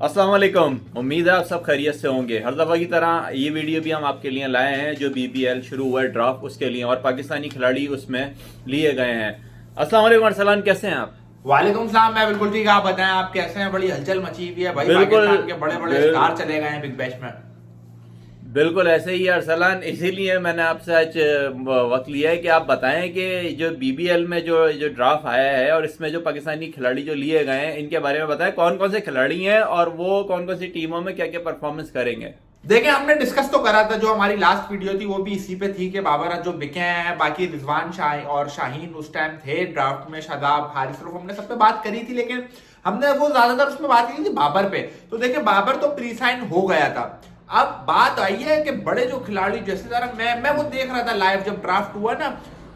अस्सलाम वालेकुम। उम्मीद है आप सब खैरियत से होंगे। हर दफ़ा की तरह ये वीडियो भी हम आपके लिए लाए हैं जो बीपीएल शुरू हुआ है ड्राफ्ट उसके लिए, और पाकिस्तानी खिलाड़ी उसमें लिए गए हैं। अस्सलाम वालेकुम अरसलान, कैसे हैं आप? वालेकुम सलाम। मैं बिल्कुल ठीक। आप बताएं, आप कैसे हैं? बड़ी हलचल मची हुई है भाई, बिल्कुल पाकिस्तान के बड़े बड़े स्टार चले गए हैं बिग बैश में। बिल्कुल ऐसे ही है अरसलान, इसीलिए मैंने आपसे आज वक्त लिया है कि आप बताएं कि जो बीबीएल में जो जो ड्राफ्ट आया है और इसमें जो पाकिस्तानी खिलाड़ी जो लिए गए हैं इनके बारे में बताएं, कौन कौन से खिलाड़ी हैं और वो कौन कौन सी टीमों में क्या क्या परफॉर्मेंस करेंगे। देखिए, हमने डिस्कस तो करा था, जो हमारी लास्ट वीडियो थी वो भी इसी पे थी कि बाबर जो बिके हैं। बाकी रिजवान शाह और शाहीन उस टाइम थे ड्राफ्ट में, शादाब, हारिस रऊफ, हमने सब पे बात करी थी, लेकिन हमने वो ज्यादातर उसमें बात की थी बाबर पे। तो देखिए, बाबर तो प्री साइन हो गया था। अब बात आई है कि बड़े जो खिलाड़ी, जैसे तरह मैं वो देख रहा था लाइव जब ड्राफ्ट हुआ ना,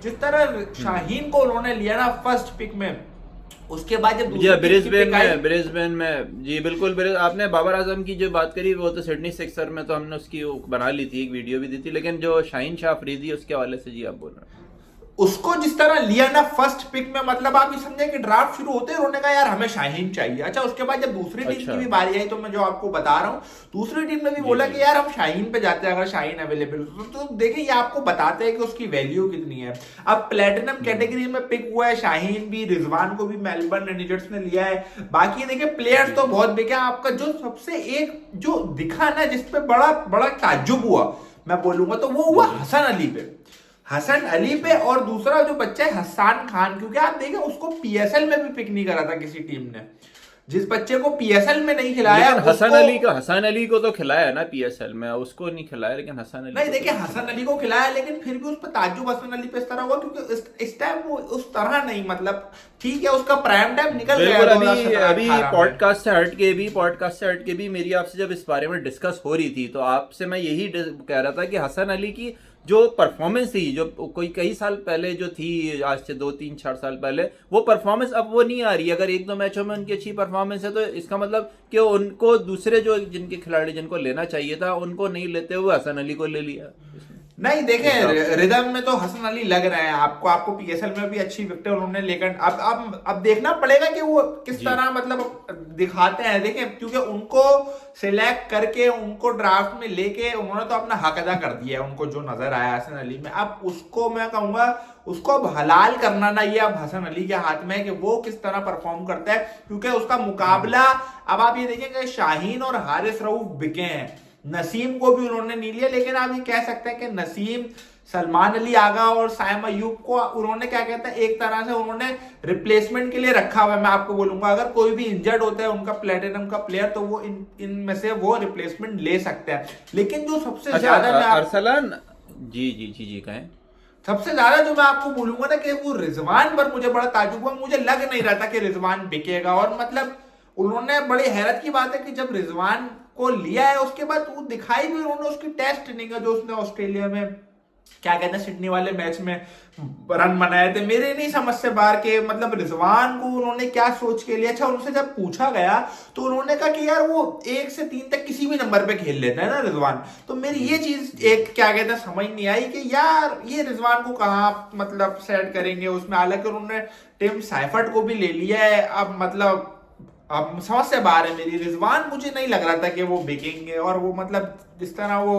जिस तरह शाहीन को उन्होंने लिया ना फर्स्ट पिक में, उसके बाद जब जी दूसरी ब्रिस्बेन में जी बिल्कुल। आपने बाबर आजम की जो बात करी वो तो सिडनी सिक्सर में तो हमने उसकी वो बना ली थी, एक वीडियो भी दी थी, लेकिन जो शाहीन शाह अफरीदी उसके हवाले से जी आप बोल रहे हैं। उसको जिस तरह लिया ना फर्स्ट पिक में, मतलब आप ये समझे कि ड्राफ्ट शुरू होते ही उन्होंने कहा यार हमें शाहीन चाहिए। अच्छा, उसके बाद जब दूसरी टीम अच्छा। की भी बारी आई, तो मैं जो आपको बता रहा हूं, दूसरी टीम ने भी जी बोला जी कि यार हम शाहीन पे जाते हैं अगर शाहीन अवेलेबल। तो देखिए, ये आपको बताते हैं कि उसकी वैल्यू कितनी है। अब प्लेटिनम कैटेगरी में पिक हुआ है शाहीन भी, रिजवान को भी मेलबर्न रेंजर्स ने लिया है। बाकी देखिए, प्लेयर्स तो बहुत बिके। आपका जो सबसे एक जो दिखा ना, जिसपे बड़ा बड़ा ताज्जुब हुआ, मैं बोलूंगा तो वो हुआ हसन अली पे। हसन अली पे, और दूसरा जो बच्चा है हसान खान, क्योंकि आप देखें उसको पीएसएल में भी पिक नहीं करा था किसी टीम ने। जिस बच्चे को पीएसएल में नहीं खिलाया, लेकिन हसन अली को तो खिलाया है ना पीएसएल में, उसको नहीं खिलाया, लेकिन हसन अली नहीं को देखिए, तो हसन अली को खिलाया, लेकिन फिर भी उस पर ताज्जुब हसन अली पे इस तरह हुआ, क्योंकि इस टाइम वो उस तरह नहीं, मतलब ठीक है उसका प्राइम टाइम निकल गया बिल्कुल। अभी 2017-18 में। पॉडकास्ट से हट के भी मेरी आपसे जब इस बारे में डिस्कस हो रही थी तो आपसे मैं यही कह रहा था कि हसन अली की जो परफॉर्मेंस थी, जो कोई कई साल पहले जो थी, आज से 2 3 4 साल पहले, वो परफॉर्मेंस अब वो नहीं आ रही। अगर 1 2 मैचों में उनकी अच्छी परफॉर्मेंस है तो इसका मतलब कि उनको दूसरे जो जिनके खिलाड़ी जिनको लेना चाहिए था उनको नहीं लेते हुए हसन अली को ले लिया। नहीं देखे, इस हिसाब से रिदम में तो हसन अली लग रहे हैं आपको पीएसएल में भी अच्छी विकेट उन्होंने, लेकिन अब देखना पड़ेगा कि वो किस जी तरह मतलब दिखाते हैं। देखें, क्योंकि उनको सिलेक्ट करके उनको ड्राफ्ट में लेके उन्होंने तो अपना हक अदा कर दिया है, उनको जो नजर आया हसन अली में। अब उसको मैं कहूंगा, उसको अब हलाल करना ना, ये अब हसन अली के हाथ में है कि वो किस तरह परफॉर्म करता है, क्योंकि उसका मुकाबला, अब आप ये देखेंगे शाहीन और हारिस रऊफ बिके हैं, नसीम को भी उन्होंने नहीं लिया, लेकिन आप ये कह सकते हैं कि नसीम, सलमान अली आगा और साइम अयूब को उन्होंने क्या कहते हैं, एक तरह से उन्होंने रिप्लेसमेंट के लिए रखा हुआ है। मैं आपको बोलूंगा, अगर कोई भी इंजर्ड होता है उनका प्लेटिनम का प्लेयर, तो वो इनमें से वो रिप्लेसमेंट ले सकते हैं। लेकिन जो सबसे ज्यादा अरसलान, जी जी जी जी कहें। सबसे ज्यादा जो मैं आपको बोलूंगा ना, कि वो रिजवान पर मुझे बड़ा ताज्जुब हुआ। मुझे लग नहीं रहा था कि रिजवान बिकेगा, और मतलब उन्होंने, बड़ी हैरत की बात है कि जब रिजवान को लिया है उसके बाद वो दिखाई भी उन्होंने उसकी टेस्ट इनिंग है जो उसने ऑस्ट्रेलिया में, क्या कहते हैं, सिडनी वाले मैच में रन बनाए थे, मेरे नहीं समझ से बाहर के। मतलब रिजवान को उन्होंने क्या सोच के लिया। अच्छा, उनसे जब पूछा गया तो उन्होंने कहा कि यार वो 1 से 3 तक किसी भी नंबर पे खेल लेता है ना रिजवान। तो मेरी ये चीज एक, क्या कहते हैं, समझ नहीं आई कि यार ये रिजवान को कहाँ मतलब सेट करेंगे उसमें। हालांकि उन्होंने टिम साइफर्ट को भी ले लिया है। अब समझ से बाहर है मेरी। रिजवान मुझे नहीं लग रहा था कि वो बिकेंगे, और वो मतलब जिस तरह वो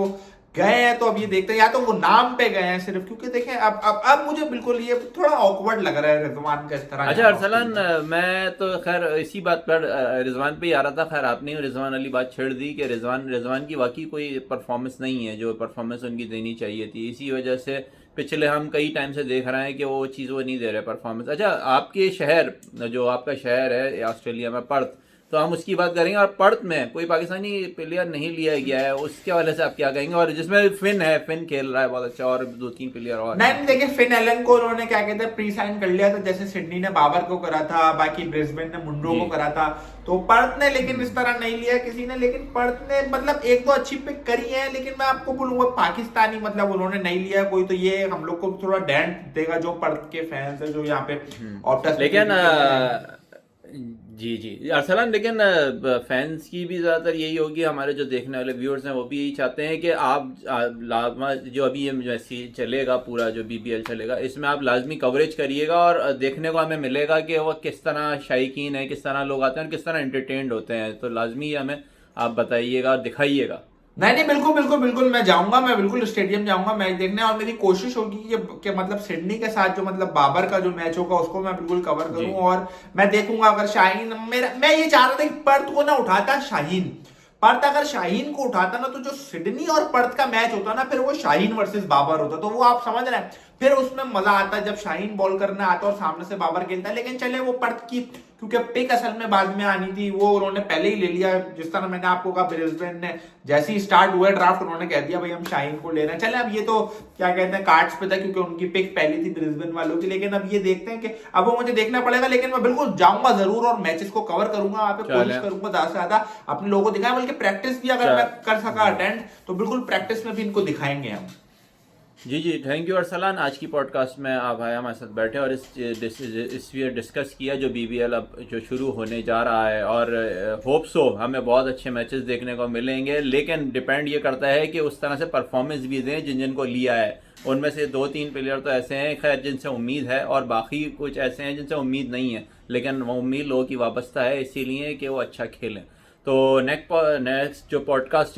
गए हैं, तो अब ये देखते हैं, या तो वो नाम पे गए हैं सिर्फ, क्योंकि देखें अब मुझे बिल्कुल ये थोड़ा ऑकवर्ड लग रहा है रिजवान का इस तरह। अच्छा अरसलान, मैं तो खैर इसी बात पर रिजवान पे ही आ रहा था। खैर आपने रिजवान वाली बात छेड़ दी कि रिजवान की वाकई कोई परफॉर्मेंस नहीं है जो परफॉर्मेंस उनकी देनी चाहिए थी। इसी वजह से पिछले हम कई टाइम से देख रहे हैं कि वो चीज़ वो नहीं दे रहे परफॉर्मेंस। अच्छा, आपके शहर, जो आपका शहर है ऑस्ट्रेलिया में, पर्थ, तो हम उसकी बात करेंगे। और पर्थ में कोई पाकिस्तानी प्लेयर नहीं लिया गया है, उसके हवाले से आप क्या कहेंगे? और जिसमें फिन खेल रहा है बहुत अच्छा, और 2 3 प्लेयर और नहीं देखिए, फिन एलन को उन्होंने क्या कहते हैं प्री साइन कर लिया था, जैसे सिडनी ने बाबर को करा था, बाकी ब्रिस्बेन ने मुंडो को करा था। तो पर्थ ने लेकिन इस तरह नहीं लिया किसी ने, लेकिन पर्थ ने मतलब 1 2 अच्छी पिक करी है, लेकिन मैं आपको बोलूंगा पाकिस्तानी मतलब उन्होंने नहीं लिया कोई। तो ये हम लोग को थोड़ा डेंट देगा जो पर्थ के फैंस है जो यहाँ पे ऑप्टस। लेकिन जी जी अरसलान, लेकिन फैंस की भी ज़्यादातर यही होगी, हमारे जो देखने वाले व्यूअर्स हैं वो भी यही चाहते हैं कि आप लाजमा जो अभी ये मैसी चलेगा, पूरा जो बीपीएल चलेगा, इसमें आप लाजमी कवरेज करिएगा और देखने को हमें मिलेगा कि वो किस तरह शायकीन है, किस तरह लोग आते हैं और किस तरह एंटरटेन्ड होते हैं। तो लाजमी हमें आप बताइएगा और दिखाइएगा। नहीं नहीं, बिल्कुल बिल्कुल बिल्कुल, मैं जाऊंगा, मैं बिल्कुल स्टेडियम जाऊंगा मैच देखने, और मेरी कोशिश होगी कि मतलब सिडनी के साथ जो मतलब बाबर का जो मैच होगा उसको मैं बिल्कुल कवर जी करूं, और मैं देखूंगा अगर शाहीन मेरा, मैं ये चाह रहा था कि पर्थ को ना उठाता शाहीन। पर्थ अगर शाहीन को उठाता ना, तो जो सिडनी और पर्थ का मैच होता ना, फिर वो शाहीन वर्सेस बाबर होता, तो वो आप समझ रहे हैं, फिर उसमें मजा आता जब शाहीन बॉल करने आता और सामने से बाबर खेलता है। लेकिन चले वो पर्थ की, क्योंकि पिक असल में बाद में आनी थी, वो उन्होंने पहले ही ले लिया। जिस तरह मैंने आपको कहा, ब्रिस्बेन ने जैसे ही स्टार्ट हुआ ड्राफ्ट, उन्होंने कह दिया भाई हम शाहीन को ले रहे हैं। चले अब ये तो क्या कहते हैं, कार्ड्स पे था, क्योंकि उनकी पिक पहली थी ब्रिस्बेन वालों की। लेकिन अब ये देखते हैं कि अब वो मुझे देखना पड़ेगा, लेकिन मैं बिल्कुल जाऊंगा जरूर और मैचेस को कवर करूंगा, वहां पे कोशिश चलें करूंगा ज्यादा से ज्यादा अपने लोगों को दिखाएं, बल्कि प्रैक्टिस भी अगर मैं कर सका अटेंड, तो बिल्कुल प्रैक्टिस में भी इनको दिखाएंगे हम। जी जी थैंक यू अरसलान। आज की पॉडकास्ट में आप आए हमारे साथ बैठे और इस डिस्कस किया जो बीबीएल अब जो शुरू होने जा रहा है, और होप सो हमें बहुत अच्छे मैचेस देखने को मिलेंगे। लेकिन डिपेंड ये करता है कि उस तरह से परफॉर्मेंस भी दें जिनको लिया है। उनमें से 2-3 प्लेयर तो ऐसे हैं खैर जिनसे उम्मीद है, और बाकी कुछ ऐसे हैं जिनसे उम्मीद नहीं है, लेकिन वो उम्मीद लोगों की वाबस्ता है इसीलिए कि वो अच्छा खेलें। तो नेक्स्ट जो पॉडकास्ट है